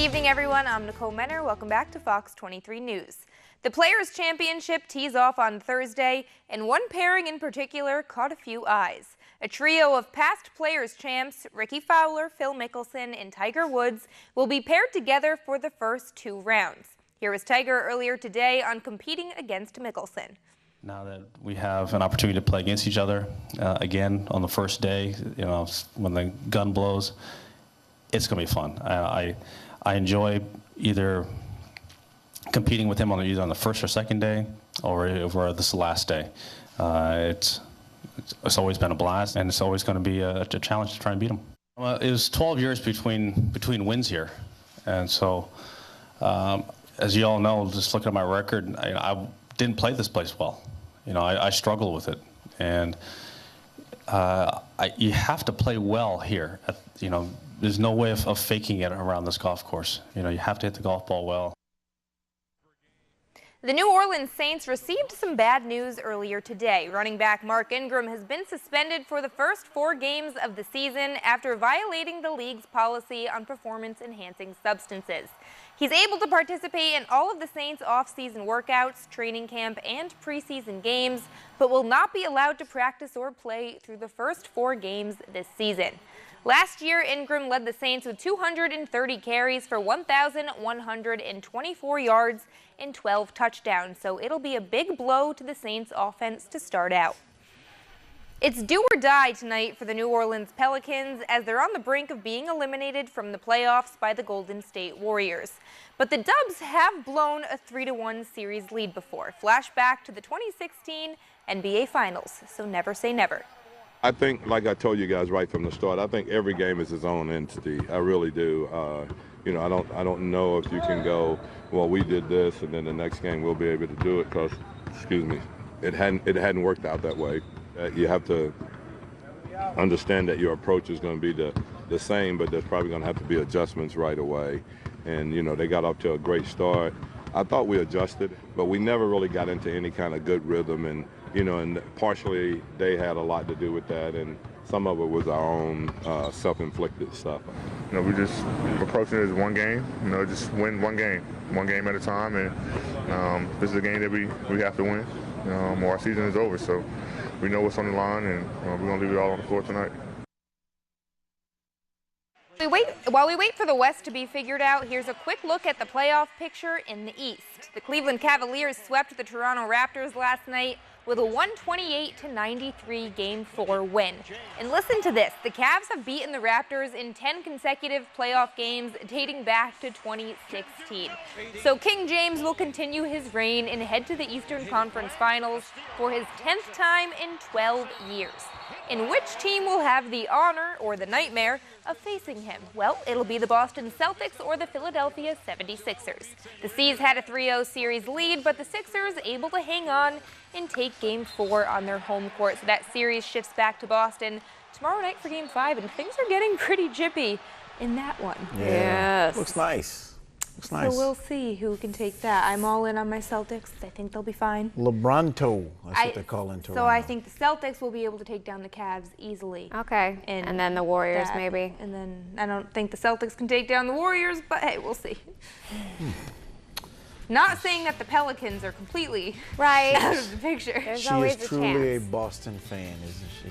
evening, everyone. I'm Nicole Menner. Welcome back to Fox 23 News. The Players' Championship tees off on Thursday, and one pairing in particular caught a few eyes. A trio of past Players' champs, Rickie Fowler, Phil Mickelson, and Tiger Woods, will be paired together for the first 2 rounds. Here was Tiger earlier today on competing against Mickelson. Now that we have an opportunity to play against each other again on the first day, when the gun blows, it's going to be fun. I enjoy either competing with him either on the first or second day or over this last day. It's always been a blast, and it's always going to be a challenge to try and beat him. It was 12 years between wins here, and so as you all know, just looking at my record, I didn't play this place well. I struggle with it, and you have to play well here. There's no way of faking it around this golf course. You have to hit the golf ball well. The New Orleans Saints received some bad news earlier today. Running back Mark Ingram has been suspended for the first 4 games of the season after violating the league's policy on performance-enhancing substances. He's able to participate in all of the Saints' off-season workouts, training camp, and preseason games, but will not be allowed to practice or play through the first 4 games this season. Last year, Ingram led the Saints with 230 carries for 1,124 yards and 12 touchdowns, so it'll be a big blow to the Saints' offense to start out. It's do or die tonight for the New Orleans Pelicans as they're on the brink of being eliminated from the playoffs by the Golden State Warriors. But the Dubs have blown a 3-1 series lead before. Flashback to the 2016 NBA Finals, so never say never. I think, like I told you guys right from the start, I think every game is its own entity. I really do. I don't know if you can go, well, we did this, and then the next game we'll be able to do it because, it hadn't worked out that way. You have to understand that your approach is going to be the same, but there's probably going to have to be adjustments right away. And they got off to a great start. I thought we adjusted, but we never really got into any kind of good rhythm, and partially they had a lot to do with that, and some of it was our own self-inflicted stuff. We just approaching it as one game, just win one game at a time, and this is a game that we have to win, or our season is over, so we know what's on the line, and we're going to leave it all on the floor tonight. While we wait for the West to be figured out, here's a quick look at the playoff picture in the East. The Cleveland Cavaliers swept the Toronto Raptors last night with a 128-93 Game 4 win. And listen to this, the Cavs have beaten the Raptors in 10 consecutive playoff games dating back to 2016. So King James will continue his reign and head to the Eastern Conference Finals for his 10th time in 12 years. And which team will have the honor or the nightmare of facing him? Well, it'll be the Boston Celtics or the Philadelphia 76ers. The C's had a 3-0 series lead, but the Sixers able to hang on and take Game 4 on their home court. So that series shifts back to Boston tomorrow night for Game 5, and things are getting pretty jippy in that one. Yeah. Yes. Looks nice. Looks nice. So we'll see who can take that. I'm all in on my Celtics. I think they'll be fine. LeBronto, that's what they call in Toronto. So I think the Celtics will be able to take down the Cavs easily. Okay, and then the Warriors maybe. And then I don't think the Celtics can take down the Warriors, but hey, we'll see. Not saying that the Pelicans are completely out of the picture. There's she always is truly a chance. a Boston fan, isn't she?